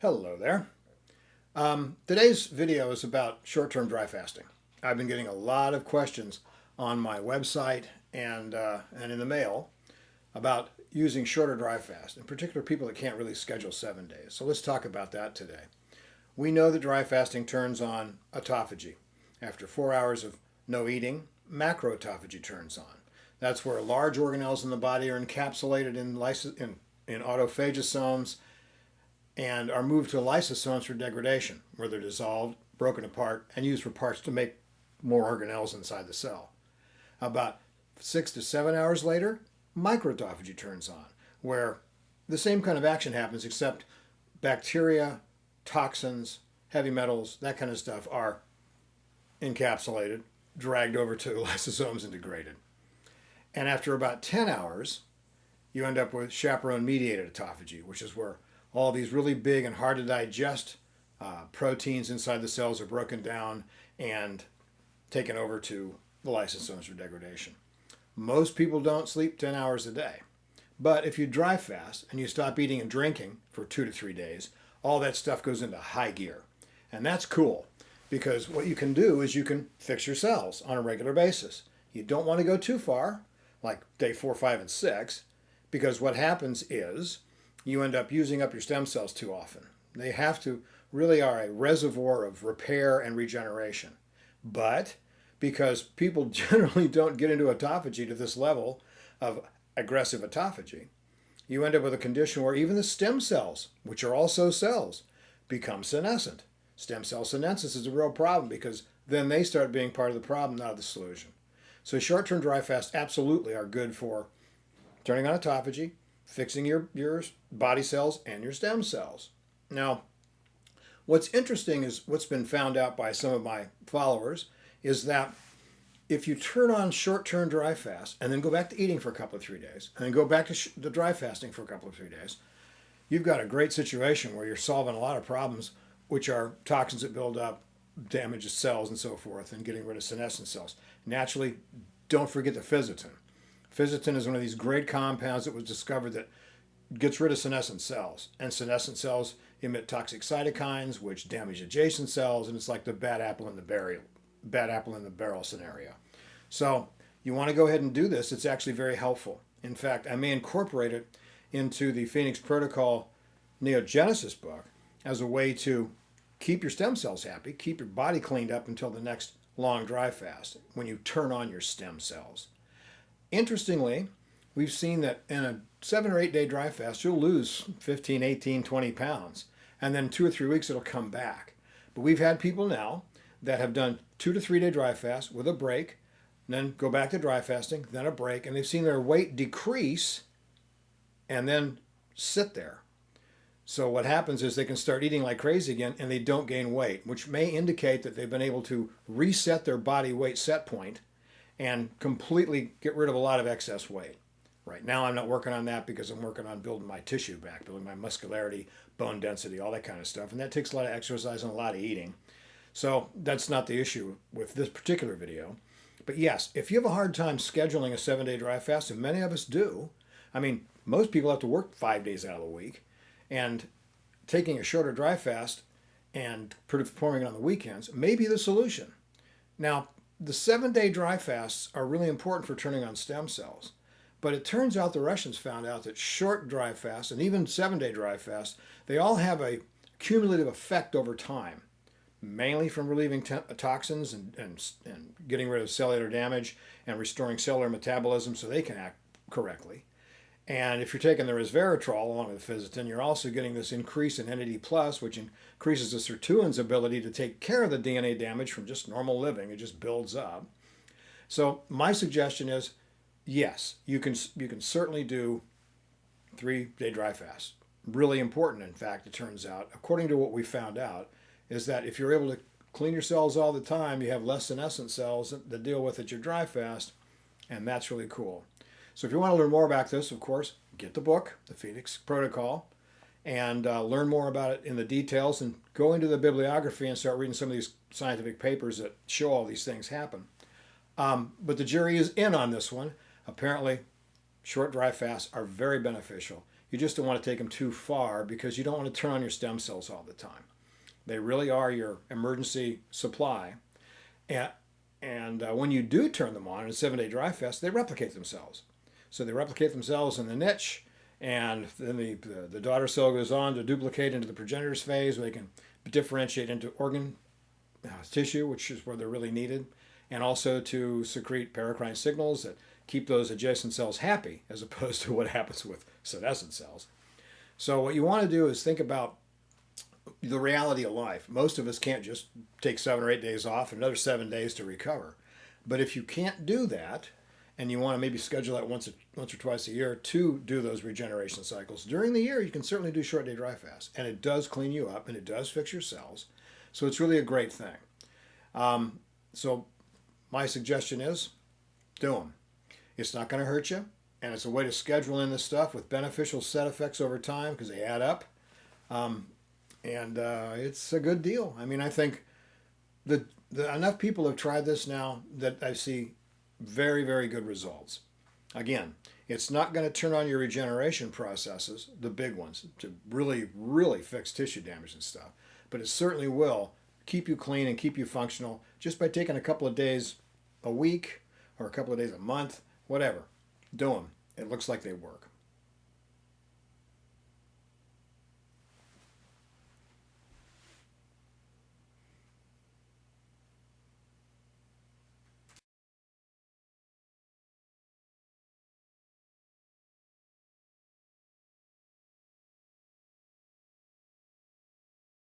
Hello there. Today's video is about short-term dry fasting. I've been getting a lot of questions on my website and in the mail about using shorter dry fast, in particular people that can't really schedule 7 days. So let's talk about that today. We know that dry fasting turns on autophagy. After 4 hours of no eating, macroautophagy turns on. That's where large organelles in the body are encapsulated in autophagosomes and are moved to lysosomes for degradation, where they're dissolved, broken apart, and used for parts to make more organelles inside the cell. About 6 to 7 hours later, microautophagy turns on, where the same kind of action happens, except bacteria, toxins, heavy metals, that kind of stuff are encapsulated, dragged over to lysosomes and degraded. And after about 10 hours, you end up with chaperone-mediated autophagy, which is where all these really big and hard to digest proteins inside the cells are broken down and taken over to the lysosomes for degradation. Most people don't sleep 10 hours a day. But if you dry fast and you stop eating and drinking for 2 to 3 days, all that stuff goes into high gear. And that's cool because what you can do is you can fix your cells on a regular basis. You don't want to go too far, like day 4, 5, and 6, because what happens is you end up using up your stem cells too often. They really are a reservoir of repair and regeneration. But because people generally don't get into autophagy to this level of aggressive autophagy, you end up with a condition where even the stem cells, which are also cells, become senescent. Stem cell senescence is a real problem because then they start being part of the problem, not the solution. So short-term dry fasts absolutely are good for turning on autophagy, fixing your body cells and your stem cells. Now, what's interesting is what's been found out by some of my followers is that if you turn on short-term dry fast and then go back to eating for a couple of 3 days and then go back to the dry fasting for a couple of 3 days, you've got a great situation where you're solving a lot of problems, which are toxins that build up, damages cells and so forth, and getting rid of senescent cells. Naturally, don't forget the fisetin. Fisetin is one of these great compounds that was discovered that gets rid of senescent cells. And senescent cells emit toxic cytokines, which damage adjacent cells, and it's like the bad apple in the barrel scenario. So you want to go ahead and do this. It's actually very helpful. In fact, I may incorporate it into the Phoenix Protocol Neogenesis book as a way to keep your stem cells happy, keep your body cleaned up until the next long dry fast when you turn on your stem cells. Interestingly, we've seen that in a 7 or 8 day dry fast, you'll lose 15, 18, 20 pounds. And then 2 or 3 weeks, it'll come back. But we've had people now that have done 2 to 3 day dry fast with a break, and then go back to dry fasting, then a break, and they've seen their weight decrease and then sit there. So what happens is they can start eating like crazy again and they don't gain weight, which may indicate that they've been able to reset their body weight set point and completely get rid of a lot of excess weight. Right now I'm not working on that because I'm working on building my tissue back, building my muscularity, bone density, all that kind of stuff. And that takes a lot of exercise and a lot of eating. So that's not the issue with this particular video. But yes, if you have a hard time scheduling a 7 day dry fast, and many of us do, I mean, most people have to work 5 days out of the week, and taking a shorter dry fast and performing it on the weekends may be the solution. Now, the 7 day dry fasts are really important for turning on stem cells. But it turns out the Russians found out that short dry fasts and even 7 day dry fasts, they all have a cumulative effect over time, mainly from relieving toxins and getting rid of cellular damage and restoring cellular metabolism so they can act correctly. And if you're taking the resveratrol along with the fisetin, you're also getting this increase in NAD+, which increases the sirtuin's ability to take care of the DNA damage from just normal living. It just builds up. So my suggestion is, yes, you can certainly do 3 day dry fast. Really important, in fact, it turns out, according to what we found out, is that if you're able to clean your cells all the time, you have less senescent cells that deal with at your dry fast, and that's really cool. So if you want to learn more about this, of course, get the book, The Phoenix Protocol, and learn more about it in the details and go into the bibliography and start reading some of these scientific papers that show all these things happen. But the jury is in on this one. Apparently, short dry fasts are very beneficial You just don't want to take them too far because you don't want to turn on your stem cells all the time. They really are your emergency supply. And when you do turn them on in a 7-day dry fast, they replicate themselves. So they replicate themselves in the niche, and then the daughter cell goes on to duplicate into the progenitor's phase, where they can differentiate into organ tissue, which is where they're really needed, and also to secrete paracrine signals that keep those adjacent cells happy, as opposed to what happens with senescent cells. So what you want to do is think about the reality of life. Most of us can't just take 7 or 8 days off and another 7 days to recover. But if you can't do that, and you want to maybe schedule that once or twice a year to do those regeneration cycles, during the year you can certainly do short day dry fast. And it does clean you up and it does fix your cells. So it's really a great thing. So my suggestion is do them. It's not going to hurt you. And it's a way to schedule in this stuff with beneficial set effects over time because they add up. And it's a good deal. I mean, I think enough people have tried this now that I see very, very good results. Again, it's not going to turn on your regeneration processes, the big ones, to really, really fix tissue damage and stuff. But it certainly will keep you clean and keep you functional just by taking a couple of days a week or a couple of days a month, whatever. Do them. It looks like they work.